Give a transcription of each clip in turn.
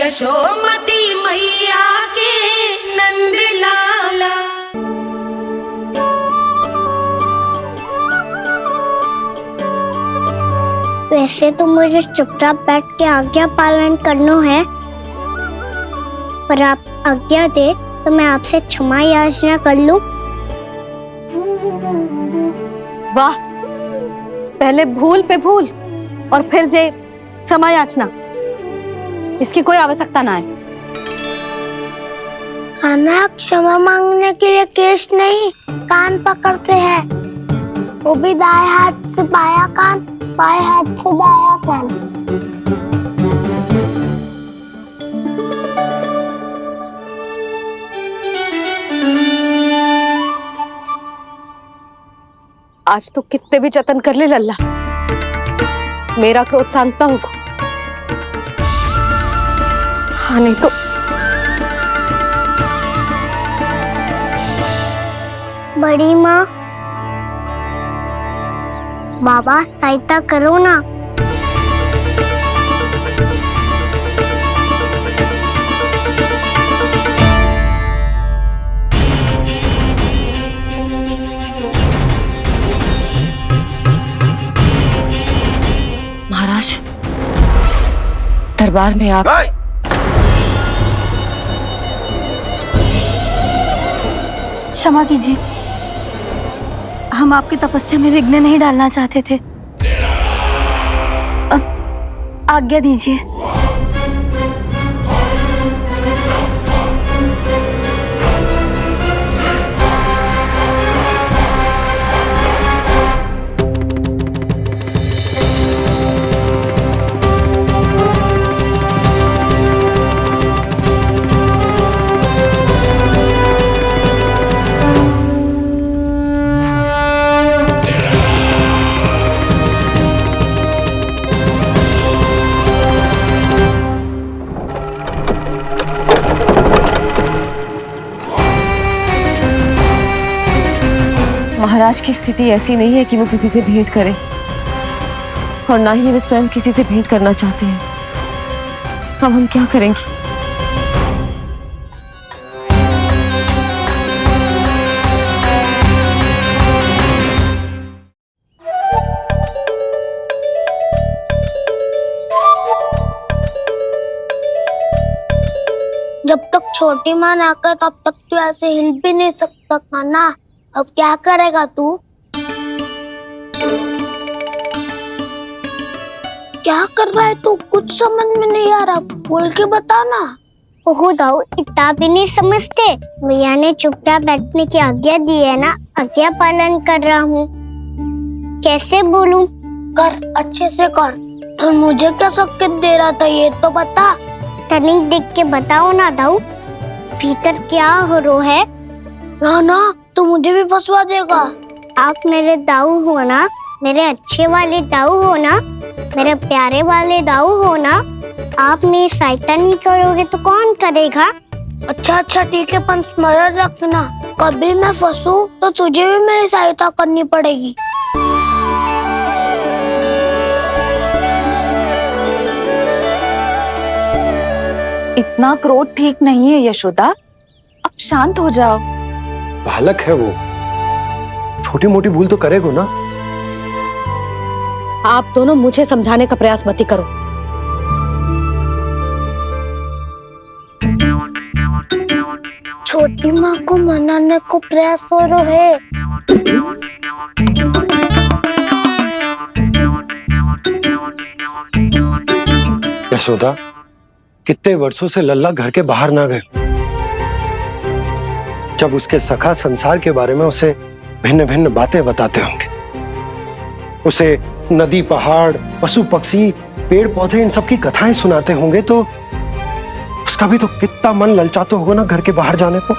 यशोमती मैया के नंद लाला। वैसे तो मुझे चुपचाप बैठ के आज्ञा पालन करना है, पर आप आज्ञा दे तो मैं आपसे क्षमा याचना कर लूं। वाह, पहले भूल पे भूल और फिर जे क्षमा याचना, इसकी कोई आवश्यकता ना है। खाना क्षमा मांगने के लिए केस नहीं, कान पकड़ते हैं, वो भी दाएं हाथ से बायां कान, बाएं हाथ से दायां कान। आज तो कितने भी जतन कर ले लल्ला, मेरा क्रोध शांत ना होगा। हाँ नहीं तो बड़ी माँ, बाबा सहायता करो ना। महाराज, दरबार में आप क्षमा कीजिए, हम आपकी तपस्या में विघ्न नहीं डालना चाहते थे। आज्ञा दीजिए। महाराज की स्थिति ऐसी नहीं है कि वो किसी से भेंट करे, और ना ही वे स्वयं किसी से भेंट करना चाहते हैं। अब हम क्या करेंगे? जब तक छोटी माँ ना कर तब तक तू ऐसे हिल भी नहीं सकता था ना। अब क्या करेगा तू? क्या कर रहा है तू? कुछ समझ में नहीं आ रहा, बोल के बता ना। ओहो दाऊ, इतना भी नहीं समझते। भैया ने चुपचाप बैठने की आज्ञा दी है ना, आज्ञा पालन कर रहा हूँ। कैसे बोलूं? कर, अच्छे से कर। तो मुझे क्या संकेत दे रहा था ये तो बता। तनिक देख के बताओ ना दाऊ, भीतर क्या हो रहा है? ना तू मुझे भी फंसवा देगा। आप मेरे दाऊ हो ना, मेरे अच्छे वाले दाऊ हो ना, मेरे प्यारे वाले दाऊ हो ना। आप मेरी सहायता नहीं करोगे तो कौन करेगा? अच्छा ठीक है, पर स्मरण रखना, कभी मैं फंसू तो तुझे भी मेरी सहायता करनी पड़ेगी। इतना क्रोध ठीक नहीं है यशोदा, अब शांत हो जाओ। बालक है वो, छोटी मोटी भूल तो करेगा ना। आप दोनों मुझे समझाने का प्रयास मत करो। छोटी माँ को मनाने को प्रयास हो रहा है। यशोदा, कितने वर्षों से लल्ला घर के बाहर ना गए। जब उसके सखा संसार के बारे में उसे भिन्न भिन्न बातें बताते होंगे, उसे नदी, पहाड़, पशु पक्षी, पेड़ पौधे, इन सब की कथाएं सुनाते होंगे, तो उसका भी तो कितना मन ललचाता होगा ना घर के बाहर जाने को।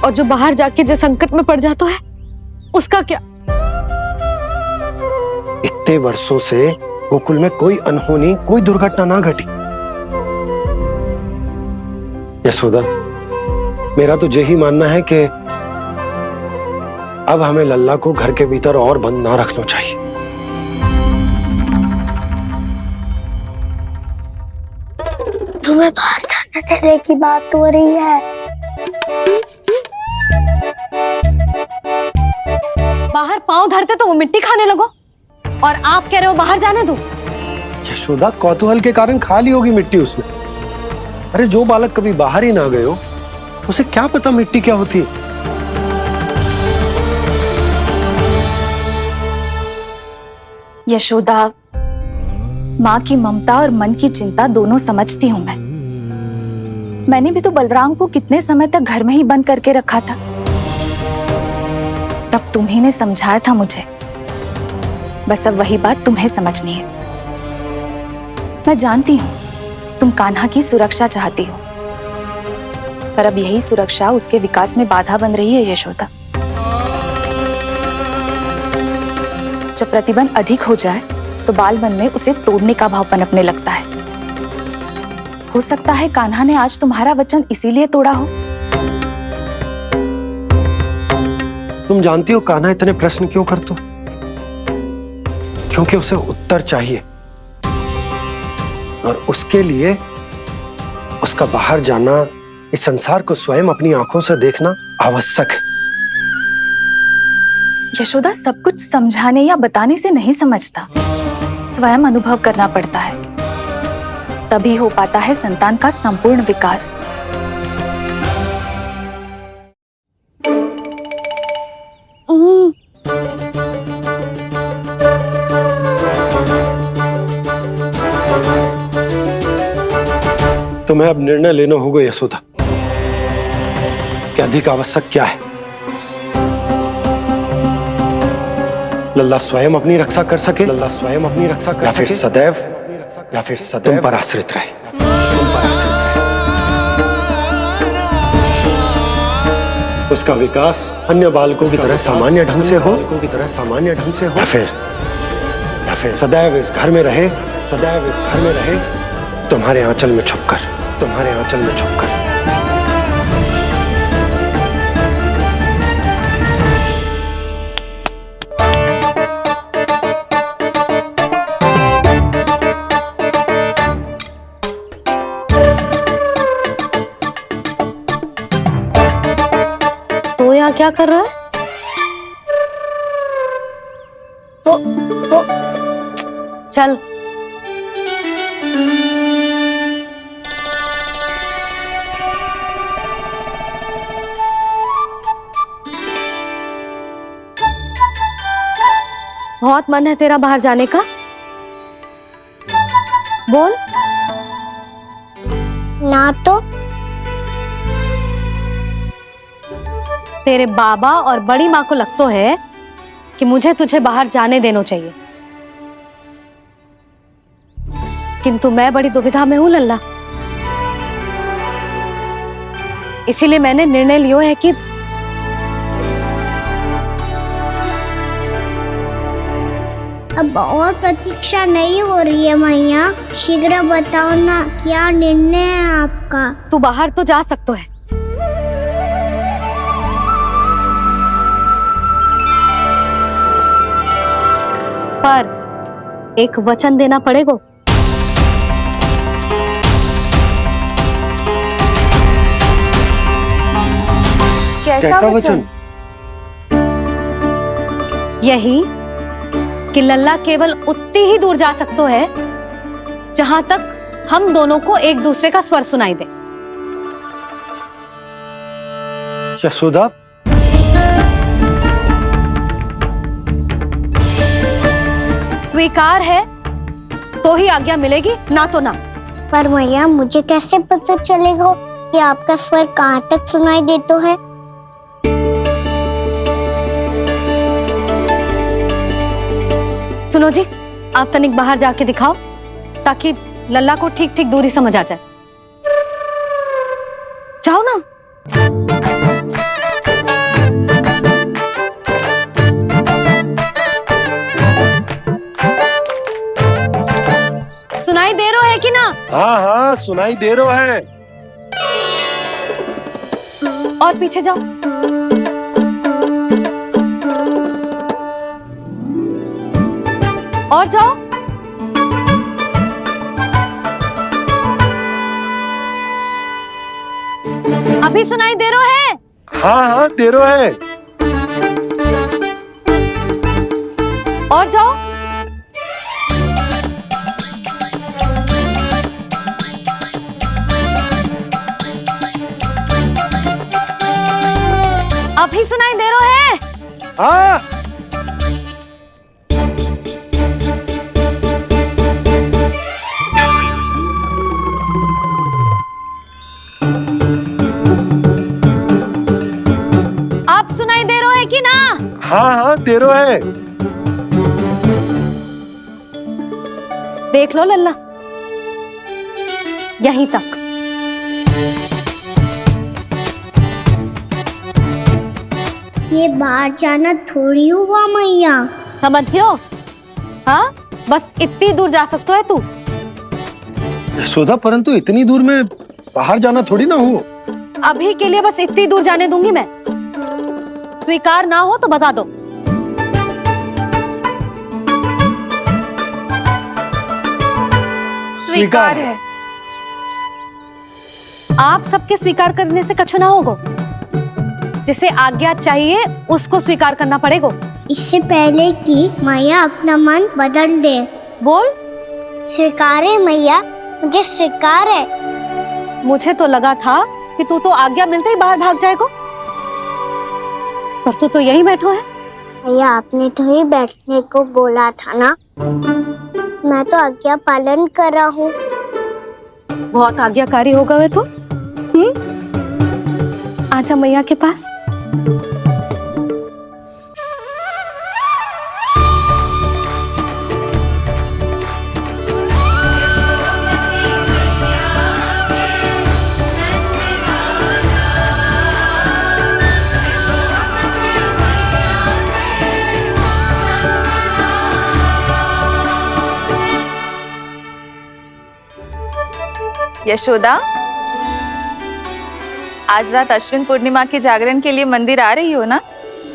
और जो बाहर जाके जो संकट में पड़ जाता है उसका क्या? इतने वर्षों से गोकुल में कोई अनहोनी, कोई दुर्घटना ना घटी। यशोदा, मेरा तो यही मानना है कि अब हमें लल्ला को घर के भीतर और बंद ना रखना चाहिए। तुम्हें बाहर जाने देने की बात हो रही है। बाहर पांव धरते तो वो मिट्टी खाने लगो, और आप कह रहे हो बाहर जाने दो। यशोदा, कौतूहल के कारण खा ली होगी मिट्टी उसने। अरे जो बालक कभी बाहर ही ना गए हो, उसे क्या पता मिट्टी क्या होती है। यशोदा, माँ की ममता और मन की चिंता दोनों समझती हूँ मैं। मैंने भी तो बलराम को कितने समय तक घर में ही बंद करके रखा था। तब तुम्ही ने समझाया था मुझे। बस अब वही बात तुम्हें समझनी है। मैं जानती हूँ तुम कान्हा की सुरक्षा चाहती हो, पर अब यही सुरक्षा उसके विकास में बाधा बन रही है यशोदा। जब प्रतिबंध अधिक हो जाए तो बाल मन में उसे तोड़ने का भाव पनपने लगता है। हो सकता है कान्हा ने आज तुम्हारा वचन इसीलिए तोड़ा हो। तुम जानती हो कान्हा इतने प्रश्न क्यों करता? क्योंकि उसे उत्तर चाहिए, और उसके लिए उसका बाहर जाना, इस संसार को स्वयं अपनी आंखों से देखना आवश्यक है। यशोदा, सब कुछ समझाने या बताने से नहीं समझता, स्वयं अनुभव करना पड़ता है। तभी हो पाता है संतान का संपूर्ण विकास। तुम्हें अब निर्णय लेना होगा यशोदा कि अधिक आवश्यक क्या है। लल्ला स्वयं अपनी रक्षा कर सके, लल्ला स्वयं अपनी रक्षा कर सके, या फिर सदैव तुम पर आश्रित रहे, तुम पर आश्रित रहे। उसका विकास अन्य बालकों की तरह सामान्य ढंग से हो, या फिर सदैव इस घर में रहे, सदैव इस घर में रहे, तुम्हारे आंचल में छुपकर, तुम्हारे आंचल में छुपकर। तो यहाँ क्या कर रहा है? वो चल। बहुत मन है तेरा बाहर जाने का? बोल। ना तो तेरे बाबा और बड़ी माँ को लगता है कि मुझे तुझे बाहर जाने देना चाहिए, किंतु मैं बड़ी दुविधा में हूं लल्ला। इसीलिए मैंने निर्णय लिया है कि अब और प्रतीक्षा नहीं हो रही है मैया। शीघ्र बताओ ना, क्या निर्णय है आपका? तू बाहर तो जा सकता है, पर एक वचन देना पड़ेगा। कैसा वचन? यही कि लल्ला केवल उतनी ही दूर जा सकता है जहां तक हम दोनों को एक दूसरे का स्वर सुनाई दे। यशोदा, स्वीकार है तो ही आज्ञा मिलेगी, ना तो ना। पर मैया, मुझे कैसे पता चलेगा कि आपका स्वर कहाँ तक सुनाई देता है? सुनो जी, आप तनिक बाहर जाके दिखाओ ताकि लल्ला को ठीक ठीक दूरी समझ आ जाए। जाओ ना। सुनाई दे रहा है कि ना? हाँ हाँ, सुनाई दे रहा है। और पीछे जाओ। और जाओ। अभी सुनाई दे रहा है? हाँ हाँ दे रो है। और जाओ। अभी सुनाई दे रहा है? हाँ आप सुनाई दे रहा है कि ना? हाँ हाँ दे रो है। देख लो लल्ला, यहीं तक। ये बाहर जाना थोड़ी हुआ मैया। समझ गयो? हाँ, बस इतनी दूर जा सकता है तू। यशोदा, परंतु इतनी दूर में बाहर जाना थोड़ी ना हो। अभी के लिए बस इतनी दूर जाने दूंगी मैं। स्वीकार ना हो तो बता दो। स्वीकार है। आप सबके स्वीकार करने से कछु ना होगा। जिसे आज्ञा चाहिए उसको स्वीकार करना पड़ेगा। इससे पहले कि मैया अपना मन बदल दे। बोल। स्वीकार है मैया, मुझे स्वीकार है। मुझे तो लगा था कि तू तो आज्ञा मिलते ही बाहर भाग जाएगा, पर तू तो यहीं बैठो है। मैया, आपने तो ही बैठने को बोला था ना। मैं तो आज्ञा पालन कर रहा हूँ। बहुत आज्ञाकारी हो गए तू। आजा मैया के पास। यशोदा, आज रात अश्विन पूर्णिमा के जागरण के लिए मंदिर आ रही हो ना?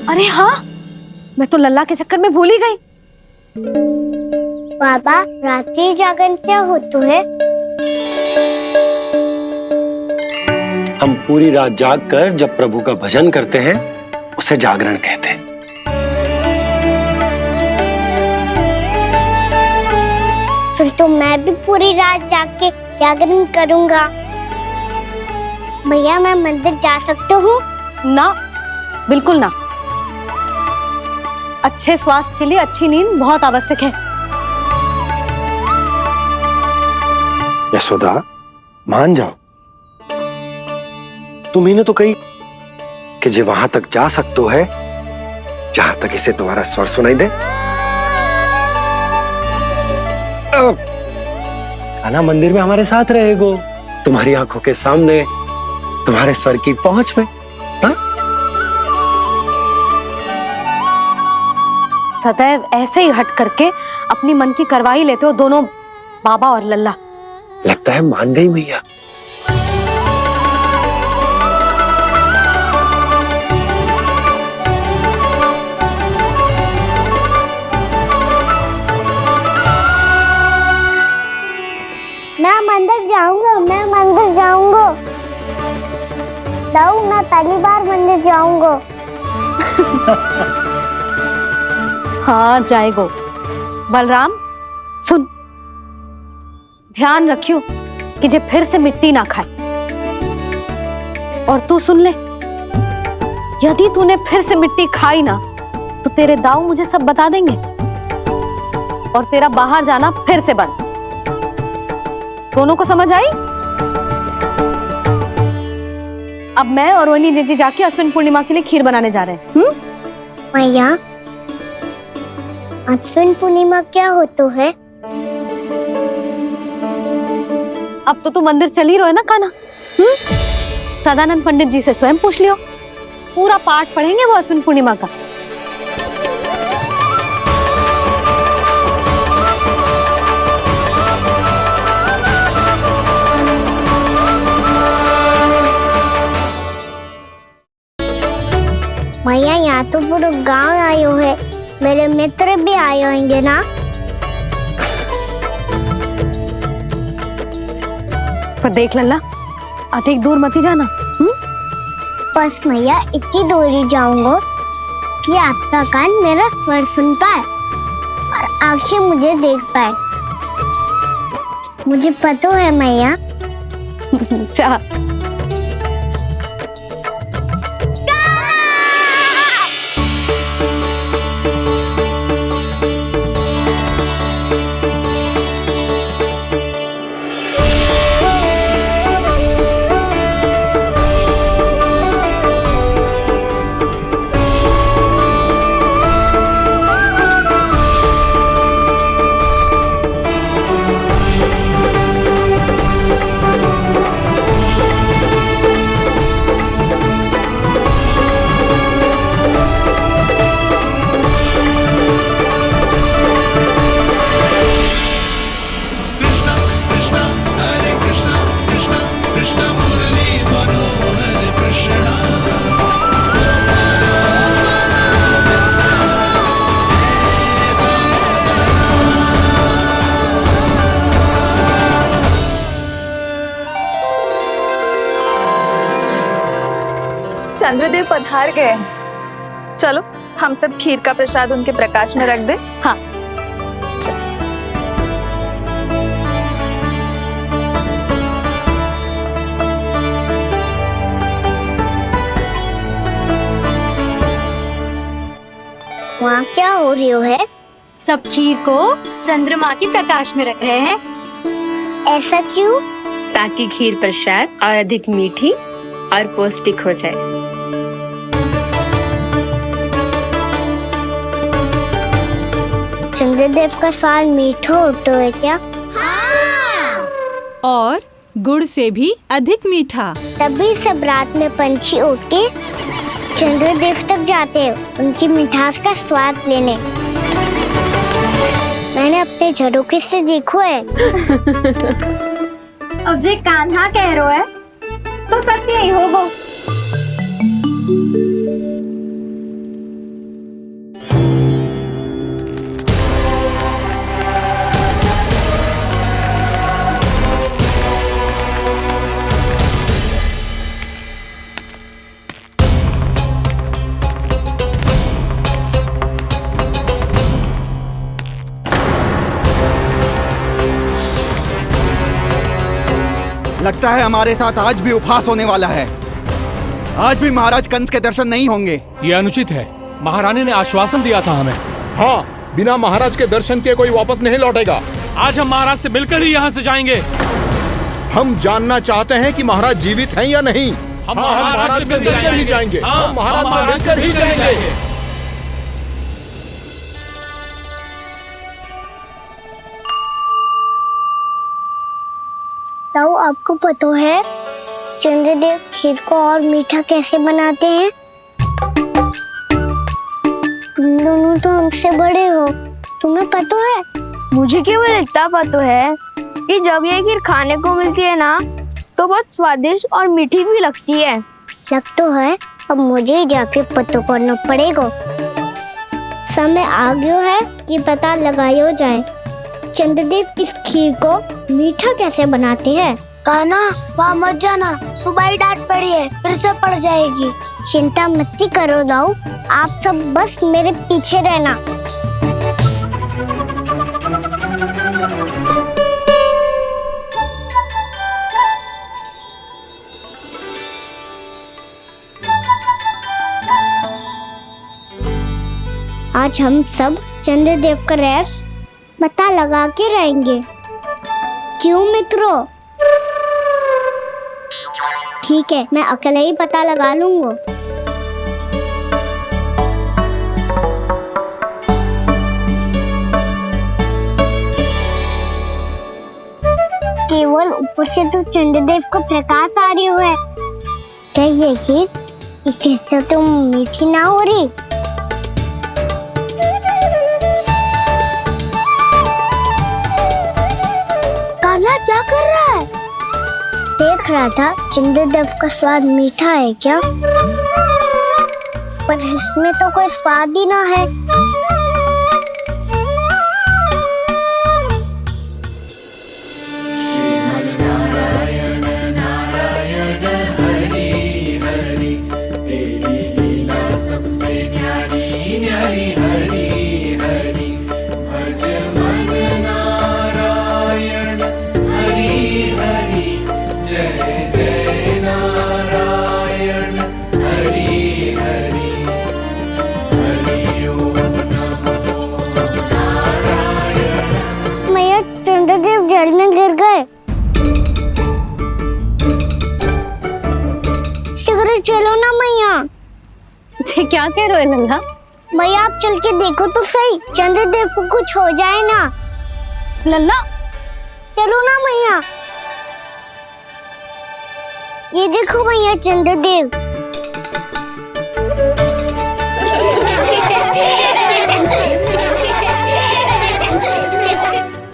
अरे हाँ, मैं तो लल्ला के चक्कर में भूल ही गई। बाबा, रात्रि जागरण क्या होता है? हम पूरी रात जाग कर जब प्रभु का भजन करते हैं उसे जागरण कहते हैं। फिर तो मैं भी पूरी रात जाग के जागरण करूंगा। भैया, मैं मंदिर जा सकती हूँ? ना, बिल्कुल ना। अच्छे स्वास्थ्य के लिए अच्छी नींद बहुत आवश्यक है। यशोदा, मान जाओ। तुम्ही ने तो कही कि जे वहां तक जा सकते है जहां तक इसे तुम्हारा स्वर सुनाई दे। आना मंदिर में हमारे साथ रहेगो, तुम्हारी आंखों के सामने, तुम्हारे स्वर की पहुंच में। हा? सदैव ऐसे ही हट करके अपनी मन की करवाई लेते हो दोनों बाबा और लल्ला। लगता है मान गई मैया। मैं मंदिर जाऊंगा, मैं मंदिर जाऊंगा। दाऊ, मैं पहली बार मंदिर जाऊंगा। हाँ, जाएगो। बलराम, सुन, ध्यान रखियो कि जे फिर से मिट्टी ना खाए। और तू सुन ले, यदि तूने फिर से मिट्टी खाई ना तो तेरे दाऊ मुझे सब बता देंगे और तेरा बाहर जाना फिर से बंद। दोनों को समझ आई? अब मैं और रोहिणी जीजी जाके अश्विन पूर्णिमा के लिए खीर बनाने जा रहे हैं। मैया, अश्विन पूर्णिमा क्या होता है? अब तो तू मंदिर चल ही रहो है ना कान्हा। सदानंद पंडित जी से स्वयं पूछ लियो, पूरा पाठ पढ़ेंगे वो अश्विन पूर्णिमा का। मैया, यहाँ तो पूरा गांव आयो है, मेरे मित्र भी आए होंगे ना? पर देख लल्ला, अधिक दूर मत ही जाना। बस मैया इतनी दूरी जाऊंगा कि आपका कान मेरा स्वर सुन पाए और आंखें मुझे देख पाए। मुझे पता है मैया। अच्छा, चंद्रदेव पधार गए। चलो हम सब खीर का प्रसाद उनके प्रकाश में रख दे। हाँ। वहाँ क्या हो रही हो है? सब खीर को चंद्रमा के प्रकाश में रख रहे हैं। ऐसा क्यों? ताकि खीर प्रसाद और अधिक मीठी और पौष्टिक हो जाए। चंद्रदेव का स्वाद मीठा होता है क्या? और गुड़ से भी अधिक मीठा। तभी सब रात में पंछी उड़ के चंद्रदेव तक जाते हैं उनकी मिठास का स्वाद लेने। मैंने अपने झरोखे से देखो है। अब जे कान्हा कह रहा है तो सत्य ही होगा। लगता है हमारे साथ आज भी उपहास होने वाला है। आज भी महाराज कंस के दर्शन नहीं होंगे। ये अनुचित है। महारानी ने आश्वासन दिया था हमें। हाँ, बिना महाराज के दर्शन के कोई वापस नहीं लौटेगा। आज हम महाराज से मिलकर ही यहाँ से जाएंगे। हम जानना चाहते हैं कि महाराज जीवित हैं या नहीं। हम महाराज से मिलकर ही जाएंगे। हम महाराज से मिलकर ही जाएंगे। ताऊ, आपको पता है चंद्रदेव खीर को और मीठा कैसे बनाते हैं? तुम दोनों तो हमसे बड़े हो, तुम्हें पता है? मुझे केवल इतना पता है कि जब ये खीर खाने को मिलती है ना तो बहुत स्वादिष्ट और मीठी भी लगती है। लग तो है, अब मुझे ही जाके पता करना पड़ेगा। समय आ गया है कि पता लगाया जाए चंद्रदेव इस खीर को मीठा कैसे बनाते हैं। कान्हा, वहाँ मत जाना, सुबह ही डांट पड़ी है, फिर से पड़ जाएगी। चिंता मत करो दाऊ, आप सब बस मेरे पीछे रहना। आज हम सब चंद्रदेव का रहस्य पता लगा के रहेंगे। क्यों मित्रों? ठीक है, मैं अकेले ही पता लगा लूंगा। केवल ऊपर से तो चंद्रदेव को प्रकाश आ रही है। क्या ये खीर इससे तो मीठी ना हो रही? कान्हा क्या कर रहा है? देख रहा था चंद्रदेव का स्वाद मीठा है क्या, पर इसमें तो कोई स्वाद ही ना है। उधर चलो ना मैया। ये क्या कह रहे हो लल्ला? भैया आप चल के देखो तो सही, चंद्रदेव को कुछ हो जाए ना। लल्ला चलो ना मैया। ये देखो भैया चंद्रदेव।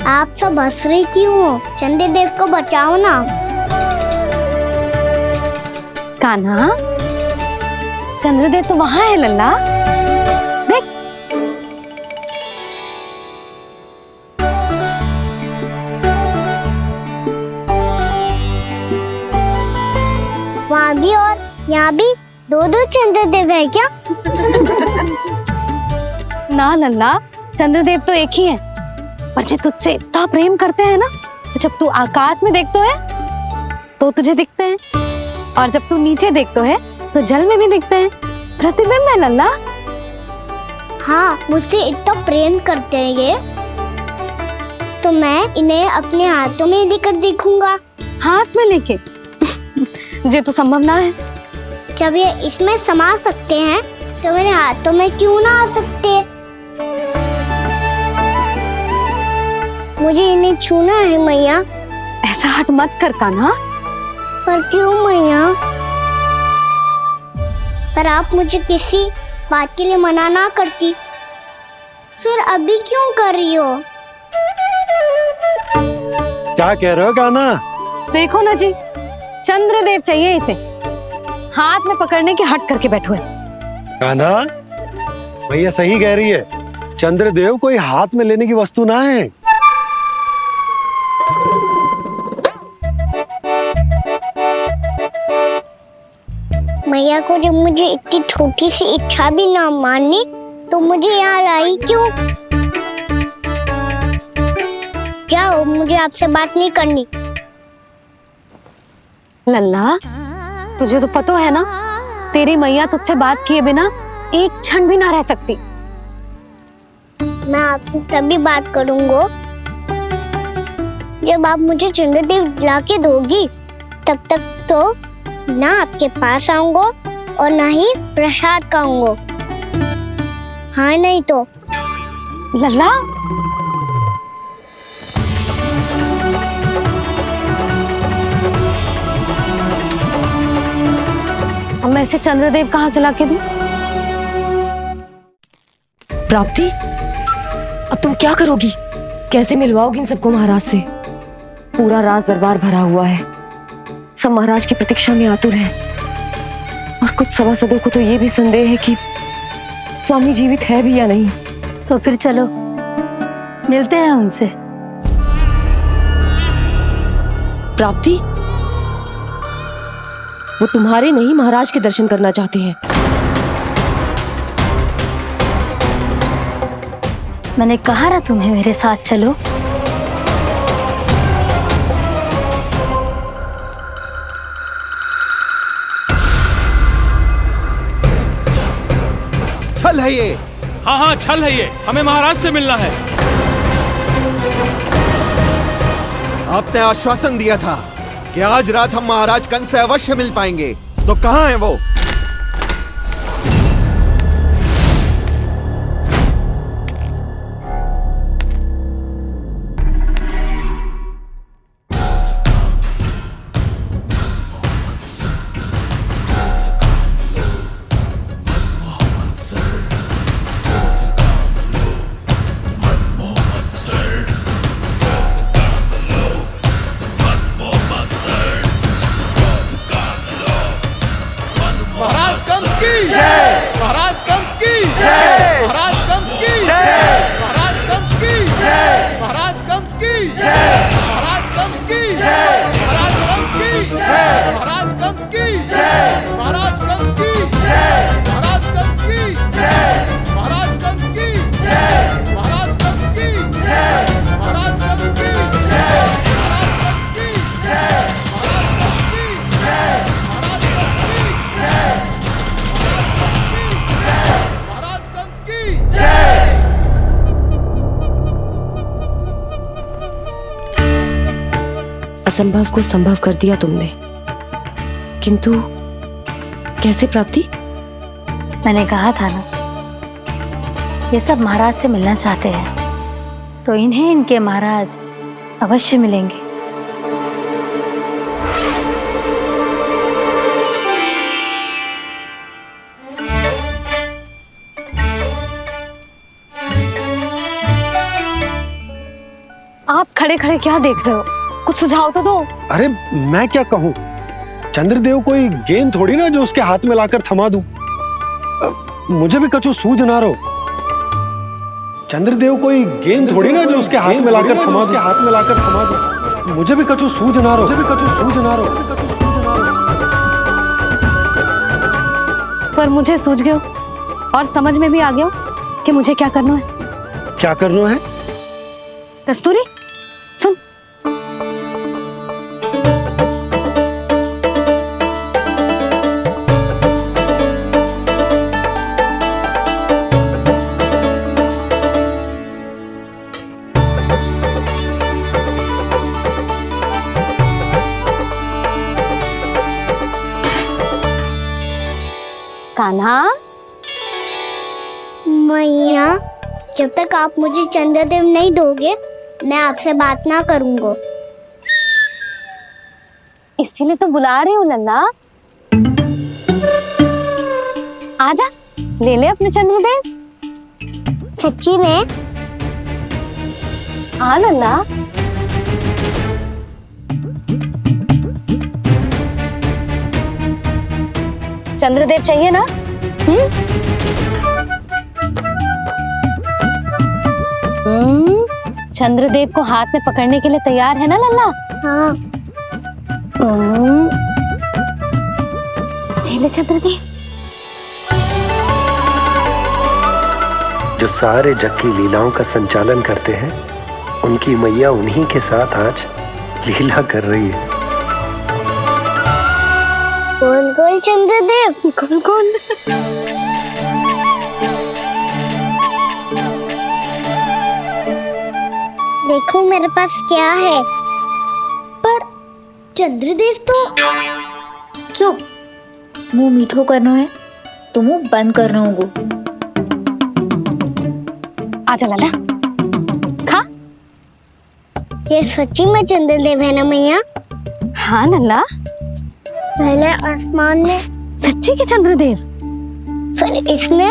आप सब हंस रहे क्यों हो? चंद्रदेव को बचाओ ना। कान्हा, चंद्रदेव तो वहां है लल्ला, देख। वहाँ भी और यहाँ भी दो चंद्रदेव है क्या? ना लल्ला, चंद्रदेव तो एक ही है। पर जब तुझसे इतना प्रेम करते हैं ना, तो जब तू आकाश में देखतो है तो तुझे दिखते हैं, और जब तू नीचे देखतो है तो जल में भी दिखते हैं। प्रतिबिंब है लल्ला। हाँ, मुझसे इतना प्रेम करते हैं ये, तो मैं इन्हें अपने हाथों में लेकर देखूंगा। हाथ में लेके? ये तो संभव ना है। जब ये इसमें समा सकते हैं तो मेरे हाथों में क्यों ना आ सकते? मुझे इन्हें छूना है मैया। ऐसा हट मत कर कान्हा। पर क्यों मैया? पर आप मुझे किसी बात के लिए मना ना करती, फिर अभी क्यों कर रही हो? क्या कह रहे हो कान्हा? देखो ना जी, चंद्रदेव चाहिए इसे, हाथ में पकड़ने के हट करके बैठो है। कान्हा, भैया सही कह रही है, चंद्रदेव कोई हाथ में लेने की वस्तु ना है। मैया को जब मुझे इतनी छोटी सी इच्छा भी ना माननी, तो मुझे यहाँ लाई क्यों? जाओ, मुझे आपसे बात नहीं करनी। लल्ला, तुझे तो पता है ना, तेरी मैया तुझसे बात किए बिना एक क्षण भी ना रह सकती। मैं आपसे तभी बात करूंगा जब आप मुझे चंद्रदेव ला के दोगी। तब तक तो ना आपके पास आऊंगा और ना ही प्रसाद खाऊंगा। हाँ नहीं तो। लल्ला, अब मैं इसे चंद्रदेव कहाँ से लाके दूं? प्राप्ति, अब तुम क्या करोगी? कैसे मिलवाओगी इन सबको महाराज से? पूरा राज दरबार भरा हुआ है, सब महाराज की प्रतीक्षा में आतुर हैं, और कुछ सभासदों को तो ये भी संदेह है कि स्वामी जीवित है भी या नहीं। तो फिर चलो मिलते हैं उनसे। प्राप्ति, वो तुम्हारे नहीं महाराज के दर्शन करना चाहते हैं। मैंने कहा ना तुम्हें मेरे साथ चलो। छल है ये। हाँ हाँ, छल है ये, हमें महाराज से मिलना है। आपने आश्वासन दिया था कि आज रात हम महाराज कंस से अवश्य मिल पाएंगे, तो कहाँ है वो? महाराज कंस की जय, महाराज कंस की जय, महाराज कंस की जय, महाराज कंस की जय, महाराज कंस की जय, महाराज कंस की जय, महाराज कंस की जय, महाराज कंस की जय, महाराज कंस की जय, महाराज कंस की जय, महाराज कंस की जय, महाराज कंस की जय, महाराज कंस की जय, महाराज कंस की जय, महाराज कंस की जय, महाराज कंस की जय। असंभव को संभव कर दिया तुमने, किंतु कैसे प्राप्ति? मैंने कहा था ना, ये सब महाराज से मिलना चाहते हैं, तो इन्हें इनके महाराज अवश्य मिलेंगे। आप खड़े खड़े क्या देख रहे हो? कुछ सुझाव तो दो। अरे मैं क्या कहूँ, चंद्रदेव कोई गेंद थोड़ी ना जो उसके हाथ में लाकर थमा दूं। मुझे भी कछु सूझ ना रहो। चंद्रदेव कोई गेंद थोड़ी ना जो उसके हाथ में लाकर थमा दूं। मुझे भी कछु सूझ ना रहो। पर मुझे सूझ गयो और समझ में भी आ गया कि मुझे क्या करना है। क्या करना है? कस्तूरी सुन, कान्हा। मैया, जब तक आप मुझे चंद्रदेव नहीं दोगे मैं आपसे बात ना करूंगा। इसीलिए तो बुला रही हूँ लल्ला। आजा, ले ले अपने चंद्रदेव। सच्ची में? हाँ लल्ला। चंद्रदेव चाहिए ना? चंद्रदेव को हाथ में पकड़ने के लिए तैयार है ना लल्ला? हाँ। ले चंद्रदेव। जो सारे जग की लीलाओं का संचालन करते हैं, उनकी मैया उन्हीं के साथ आज लीला कर रही है। कौन कौन चंद्रदेव? कौन कौन? देखो मेरे पास क्या है। पर चंद्रदेव तो चुप, मुंह मीठो करना है तो मुंह बंद करना होगा। आजा लल्ला, खा। ये सच्ची में चंद्रदेव है ना मैया? हाँ लल्ला, पहले आसमान में, सच्ची के चंद्रदेव, फिर इसमें,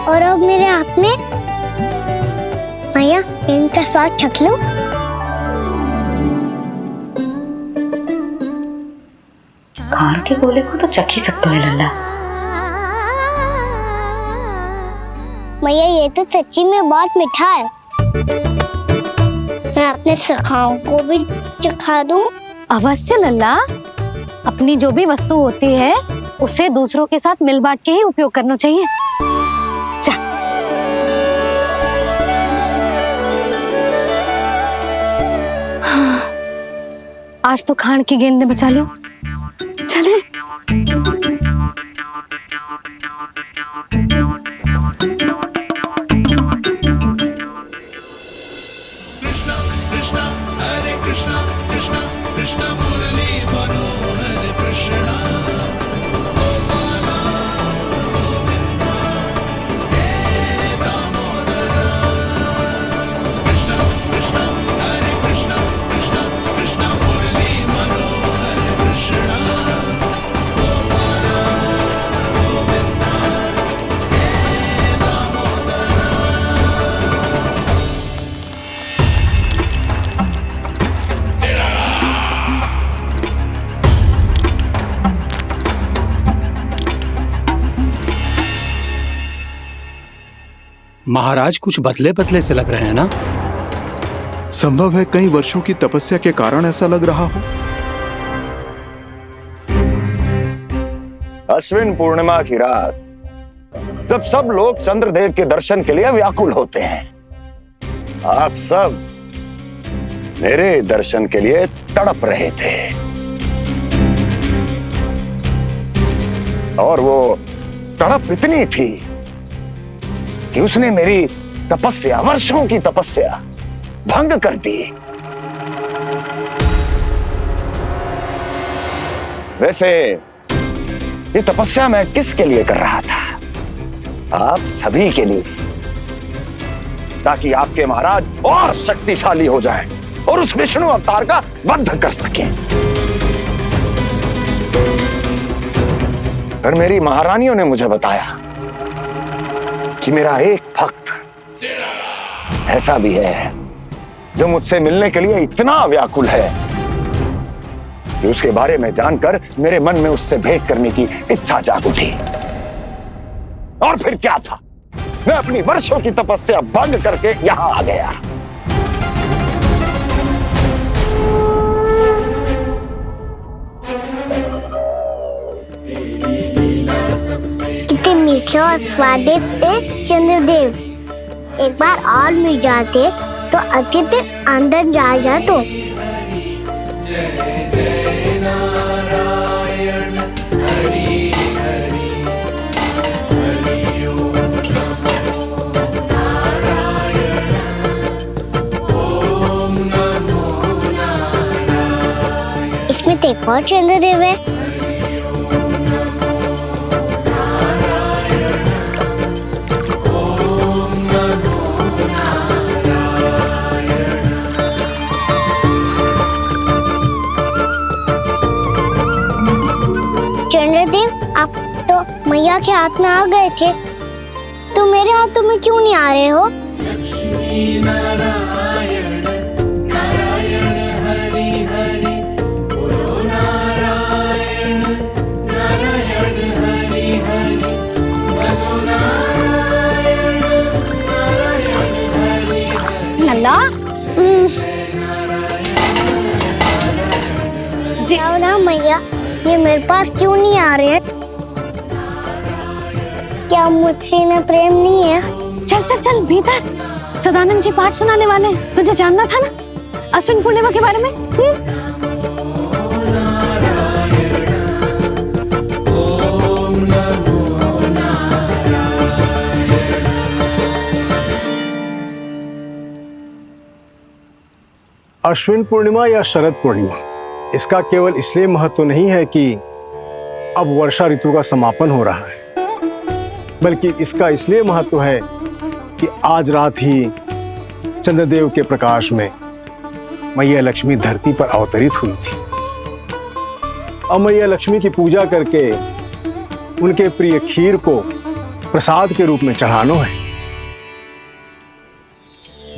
और अब मेरे हाथ में। मैया, मैं इनका स्वाद चख लूं? खान के गोले को तो चख ही सकते हो लल्ला। मैया, ये तो सच्ची में बहुत मीठा है। मैं अपने सखाओं को भी चखा दूं? अवश्य लल्ला। अपनी जो भी वस्तु होती है उसे दूसरों के साथ मिल बांट के ही उपयोग करना चाहिए। जा। आज तो खान की गेंद ने बचा लो। चले। महाराज कुछ बदले बदले से लग रहे हैं ना? संभव है कई वर्षों की तपस्या के कारण ऐसा लग रहा हो। अश्विन पूर्णिमा की रात, जब सब लोग चंद्रदेव के दर्शन के लिए व्याकुल होते हैं, आप सब मेरे दर्शन के लिए तड़प रहे थे। और वो तड़प इतनी थी कि उसने मेरी तपस्या, वर्षों की तपस्या भंग कर दी। वैसे ये तपस्या मैं किसके लिए कर रहा था? आप सभी के लिए, ताकि आपके महाराज और शक्तिशाली हो जाएं और उस विष्णु अवतार का वध कर सकें। पर मेरी महारानियों ने मुझे बताया कि मेरा एक भक्त ऐसा भी है जो मुझसे मिलने के लिए इतना व्याकुल है कि उसके बारे में जानकर मेरे मन में उससे भेंट करने की इच्छा जाग उठी। और फिर क्या था, मैं अपनी वर्षों की तपस्या भंग करके यहां आ गया। कितने मीठे और स्वादिष्ट थे चंद्रदेव। एक बार और मिल जाते तो अतिथि अंदर जा जातो। इसमें तो एक और चंद्रदेव है। चंद्रदेव, आप तो मैया के हाथ में आ गए थे, तो मेरे हाथों में क्यों नहीं आ रहे हो? लल्ला जी ना मैया, ये मेरे पास क्यों नहीं आ रहे हैं? क्या मुझसे इन्हें प्रेम नहीं है? चल चल चल भीतर, सदानंद जी पाठ सुनाने वाले हैं। तुझे जानना था ना अश्विन पूर्णिमा के बारे में? अश्विन पूर्णिमा या शरद पूर्णिमा, इसका केवल इसलिए महत्व नहीं है कि अब वर्षा ऋतु का समापन हो रहा है, बल्कि इसका इसलिए महत्व है कि आज रात ही चंद्रदेव के प्रकाश में मैया लक्ष्मी धरती पर अवतरित हुई थी। अब मैया लक्ष्मी की पूजा करके उनके प्रिय खीर को प्रसाद के रूप में चढ़ाना है।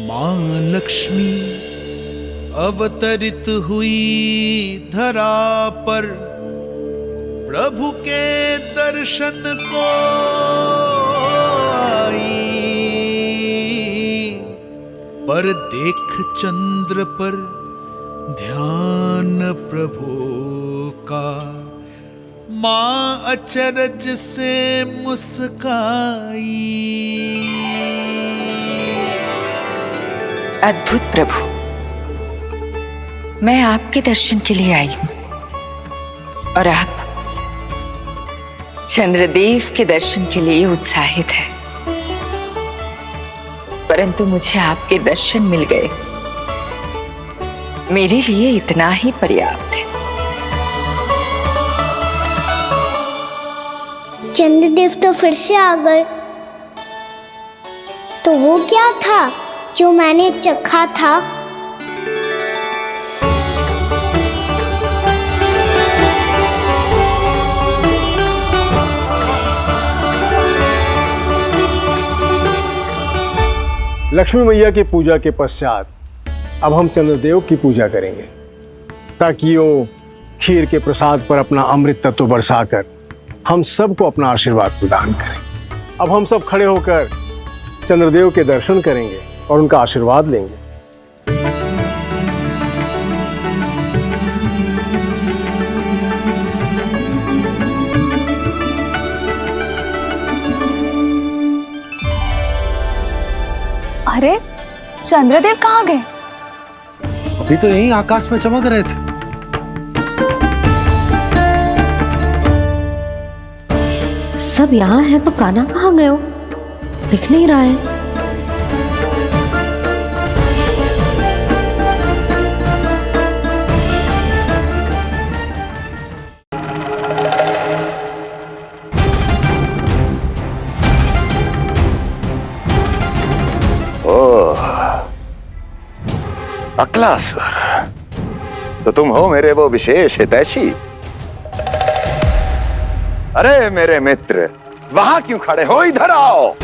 मां लक्ष्मी अवतरित हुई धरा पर, प्रभु के दर्शन को आई, पर देख चंद्र पर ध्यान प्रभु का, मां अचरज से मुस्काई। अद्भुत प्रभु, मैं आपके दर्शन के लिए आई हूं और आप चंद्रदेव के दर्शन के लिए उत्साहित है, परंतु मुझे आपके दर्शन मिल गए, मेरे लिए इतना ही पर्याप्त है। चंद्रदेव तो फिर से आ गए, तो वो क्या था जो मैंने चखा था? लक्ष्मी मैया की पूजा के पश्चात अब हम चंद्रदेव की पूजा करेंगे, ताकि वो खीर के प्रसाद पर अपना अमृत तत्व बरसाकर हम सबको अपना आशीर्वाद प्रदान करें। अब हम सब खड़े होकर चंद्रदेव के दर्शन करेंगे और उनका आशीर्वाद लेंगे। अरे चंद्रदेव कहाँ गए? अभी तो यही आकाश में चमक रहे थे। सब यहाँ है तो कान्हा कहाँ गए हो? दिख नहीं रहा है। अकलासुर, तो तुम हो मेरे वो विशेष हितैषी। अरे मेरे मित्र, वहां क्यों खड़े हो, इधर आओ।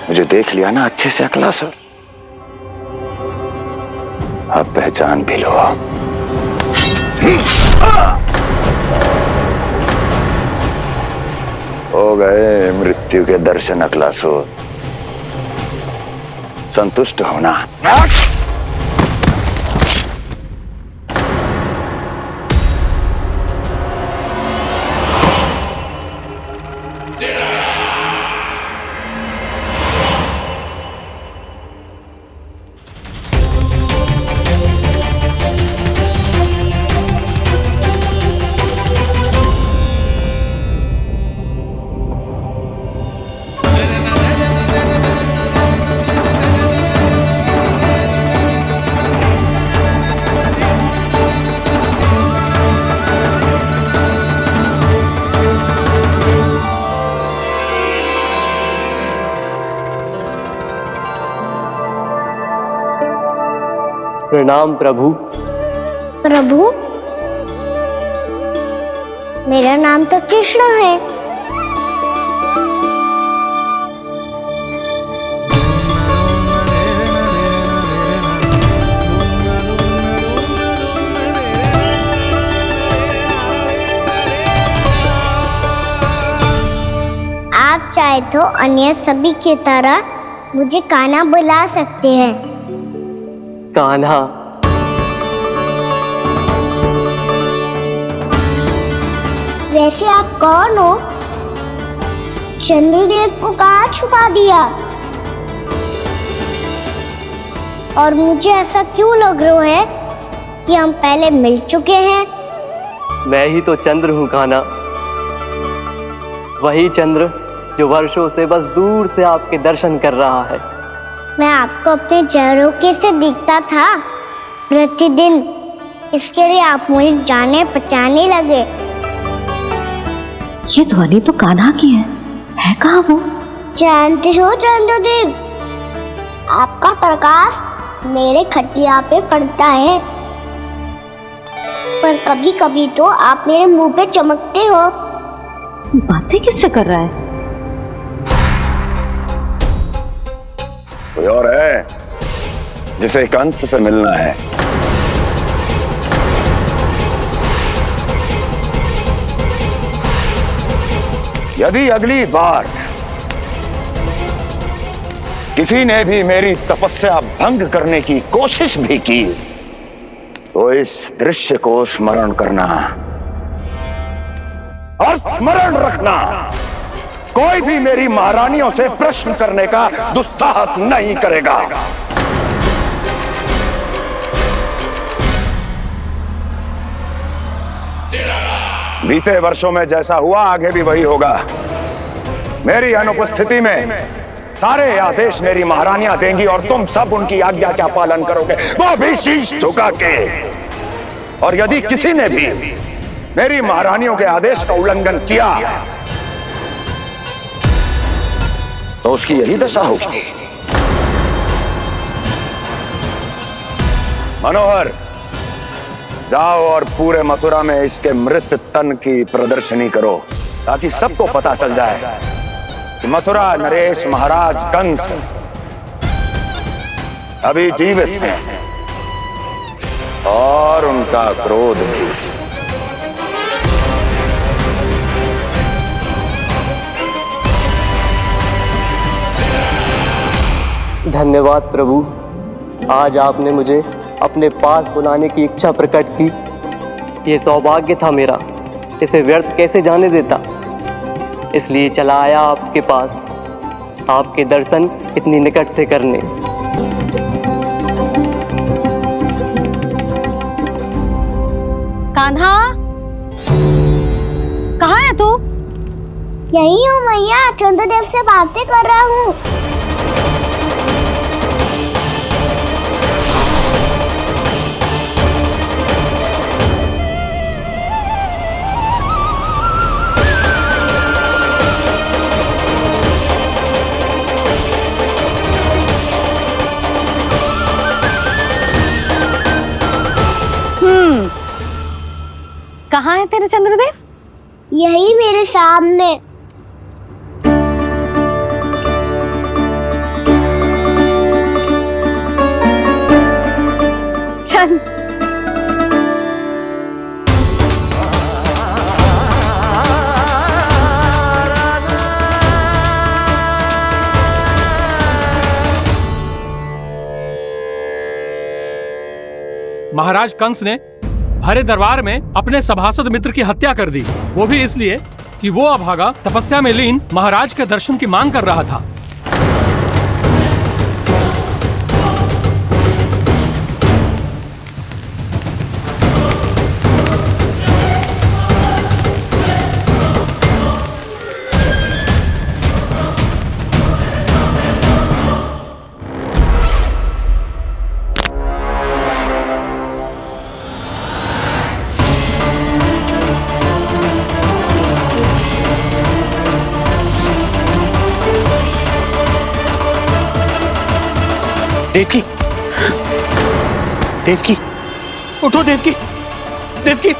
मुझे देख लिया ना अच्छे से अकलासुर, अब पहचान भी लो। हो गए मृत्यु के दर्शन अकलासुर, संतुष्ट होना। प्रणाम प्रभु। प्रभु, मेरा नाम तो कृष्ण है। आप चाहे तो अन्य सभी की तरह मुझे कान्हा बुला सकते हैं। कान्हा? वैसे आप कौन हो? चंद्रदेव को कहाँ छुपा दिया? और मुझे ऐसा क्यों लग रहा है कि हम पहले मिल चुके हैं? मैं ही तो चंद्र हूँ कान्हा, वही चंद्र जो वर्षों से बस दूर से आपके दर्शन कर रहा है। मैं आपको अपने झरोखे से दिखता था प्रतिदिन, इसके लिए आप मुझे जाने पहचाने लगे। ये ध्वनि तो कान्हा की है कहाँ वो? जानते हो चंद्रदेव, आपका प्रकाश मेरे खटिया पे पड़ता है, पर कभी कभी तो आप मेरे मुंह पे चमकते हो। बातें किससे कर रहा है? कोई और है जिसे कंस से मिलना है? यदि अगली बार किसी ने भी मेरी तपस्या भंग करने की कोशिश भी की तो इस दृश्य को स्मरण करना और स्मरण रखना, कोई भी मेरी महारानियों से प्रश्न करने का दुस्साहस नहीं करेगा। बीते वर्षों में जैसा हुआ आगे भी वही होगा। मेरी अनुपस्थिति में सारे आदेश मेरी महारानियां देंगी और तुम सब उनकी आज्ञा का पालन करोगे, वो भी शीश झुका के। और यदि किसी ने भी मेरी महारानियों के आदेश का उल्लंघन किया तो उसकी यही दशा होगी। मनोहर, जाओ और पूरे मथुरा में इसके मृत तन की प्रदर्शनी करो ताकि सबको पता चल जाए कि मथुरा नरेश महाराज कंस अभी जीवित हैं और उनका क्रोध भी। धन्यवाद प्रभु, आज आपने मुझे अपने पास बुलाने की इच्छा प्रकट की। ये सौभाग्य था मेरा, इसे व्यर्थ कैसे जाने देता। इसलिए चला आया आपके पास, आपके दर्शन इतनी निकट से करने। कान्हा, कहाँ है तू? यही हूँ मैया, चंद्रदेव से बातें कर रहा हूँ। कहाँ है तेरे चंद्रदेव? यही मेरे सामने। चल। महाराज कंस ने भरे दरबार में अपने सभासद मित्र की हत्या कर दी, वो भी इसलिए कि वो अभागा तपस्या में लीन महाराज के दर्शन की मांग कर रहा था। देवकी, देवकी, उठो देवकी, देवकी,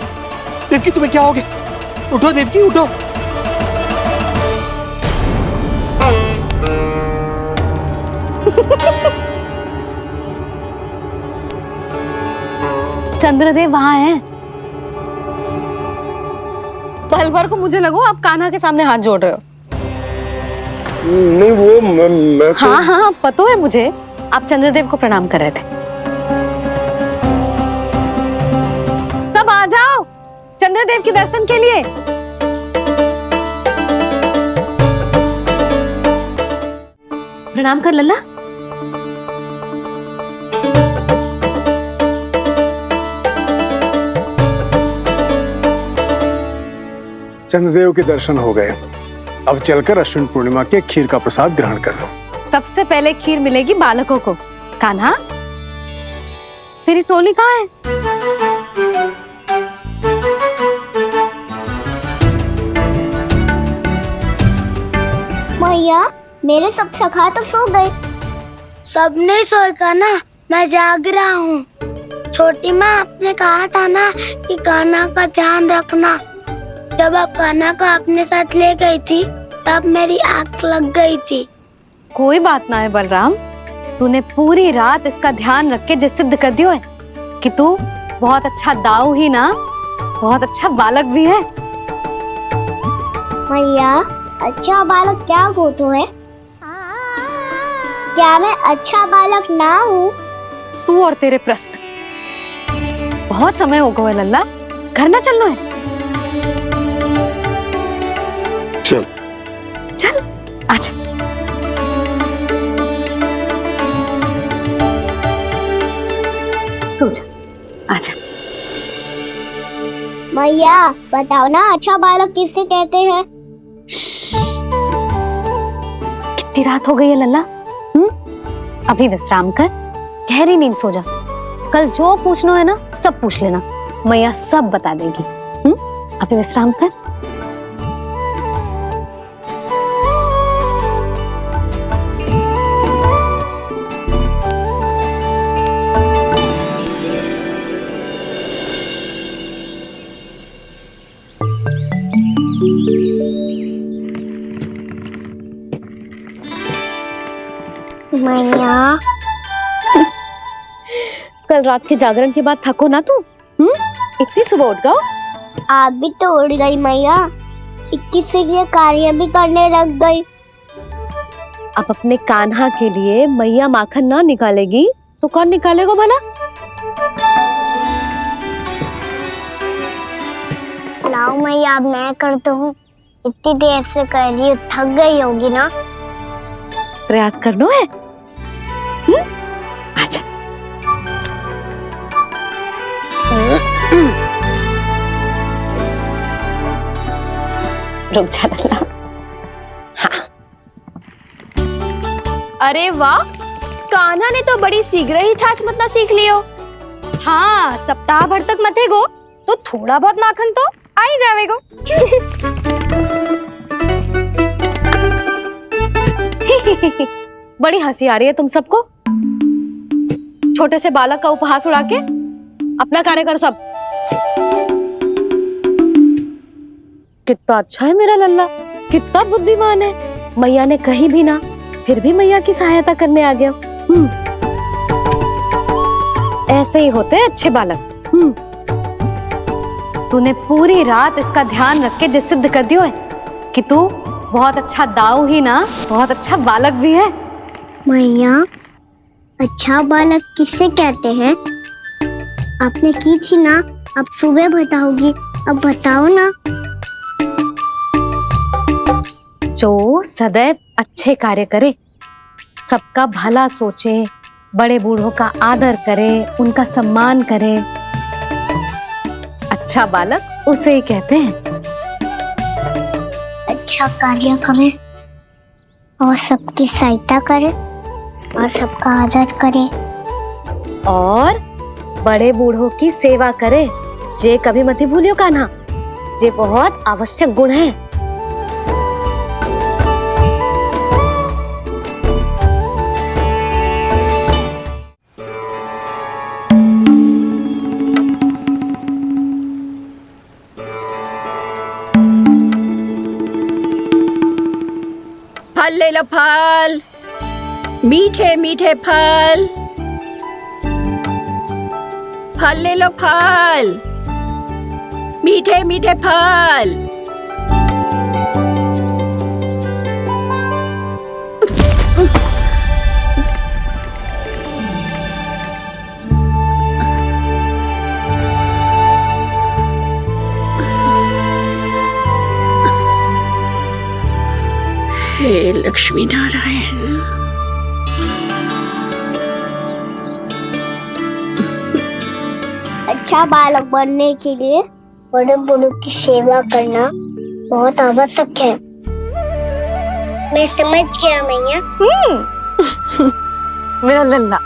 देवकी तुम्हें क्या हो गया? उठो देवकी, उठो। चंद्रदेव वहां है। पल भर को मुझे लगो आप कान्हा के सामने हाथ जोड़ रहे हो। नहीं वो मैं तो... हाँ हाँ पता है मुझे, आप चंद्रदेव को प्रणाम कर रहे थे। सब आ जाओ चंद्रदेव के दर्शन के लिए। प्रणाम कर लल्ला। चंद्रदेव के दर्शन हो गए, अब चलकर अश्विन पूर्णिमा के खीर का प्रसाद ग्रहण कर लो। सबसे पहले खीर मिलेगी बालकों को। कान्हा, तेरी टोली कहाँ है? मैया, मेरे सब सखा तो सो गए। सब नहीं सोए का ना, मैं जाग रहा हूँ। छोटी माँ, आपने कहा था ना कि कान्हा का ध्यान रखना। जब आप कान्हा को अपने साथ ले गई थी तब मेरी आंख लग गई थी। कोई बात ना है बलराम, तूने पूरी रात इसका ध्यान रख के जो सिद्ध कर दियो है कि तू बहुत अच्छा दाऊ ही ना, बहुत अच्छा बालक भी है। मैया, अच्छा बालक क्या फोटो है? क्या मैं अच्छा बालक ना हूँ? तू और तेरे प्रश्न। बहुत समय हो गया लल्ला, घर ना चलना है? चल चल आजा। सो जा, आजा। मैया, बताओ ना अच्छा बालक किसे कहते हैं? कितनी रात हो गई है लल्ला? अभी विश्राम कर, गहरी नींद सो जा। कल जो पूछना है ना सब पूछ लेना, मैया सब बता देगी। अभी विश्राम कर। मैया, कल रात के जागरण के बाद थको ना तू? इतनी सुबह उठ गओ? आप भी तो उठ गई मैया, इतनी से ये कार्य भी करने लग गई। अब अपने कान्हा के लिए मैया माखन ना निकालेगी तो कौन निकालेगा भला? लाओ मैया, अब मैं करता हूँ। इतनी देर से कर रही हूँ, थक गई होगी ना? प्रयास करना है। आजा। रुक जा लल्ला। हाँ। अरे वाह, कान्हा ने तो बड़ी शीघ्र ही छाछ मतना सीख लियो। हाँ, सप्ताह भर तक मते गो तो थोड़ा बहुत माखन तो आ ही जावेगो। बड़ी हंसी आ रही है तुम सबको। छोटे से बालक का उपहास उड़ा के अपना कार्य करो सब। कितना अच्छा है मेरा लल्ला, कितना बुद्धिमान है। मैया ने कही भी ना, फिर भी मैया की सहायता करने आ गया। ऐसे ही होते हैं अच्छे बालक। तूने पूरी रात इसका ध्यान रख के जो सिद्ध कर दियो है कि तू बहुत अच्छा दाऊ ही ना, बहुत अच्छा बालक भी है। मैया, अच्छा बालक किससे कहते हैं? आपने की थी ना, अब सुबह बताओगी, अब बताओ ना। जो सदैव अच्छे कार्य करे, सबका भला सोचे, बड़े बूढ़ों का आदर करे, उनका सम्मान करे, अच्छा बालक उसे ही कहते हैं। अच्छा कार्य करे और सबकी सहायता करे और सबका आदर करे और बड़े बूढ़ों की सेवा करे, जे कभी मत भूलियो कान्हा, जे बहुत आवश्यक गुण है। फल ले लो, फल, मीठे मीठे फल। फल ले लो, फल, मीठे मीठे फल। हे लक्ष्मी नारायण। अच्छा बालक बनने के लिए बड़े बूढ़ों की सेवा करना बहुत आवश्यक है। मैं समझ गया मैया। मेरा लल्ला।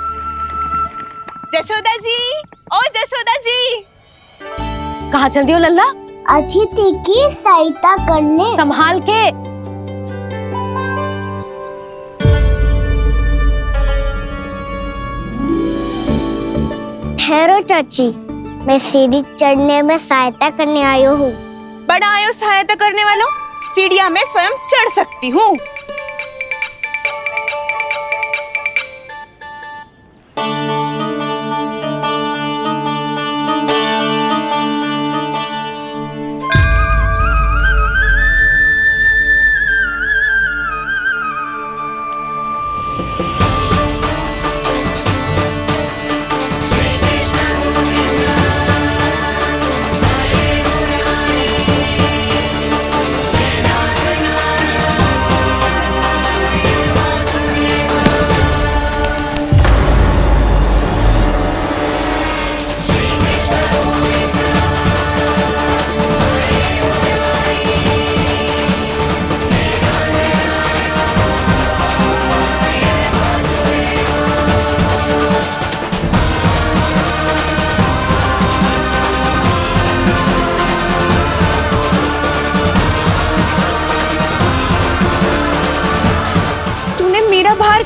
जशोदा जी, ओ जशोदा जी, कहाँ चल दियो लल्ला? अतिथि की सहायता करने। संभाल के। ठहरो चाची, मैं सीढ़ी चढ़ने में सहायता करने आयो हूँ। बड़ा आयो सहायता करने वालों, सीढ़ियाँ मैं स्वयं चढ़ सकती हूँ।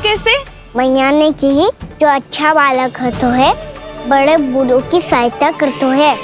कैसे? मैया ने की जो अच्छा बालक होतो है, बड़े बूढ़ों की सहायता करतो है।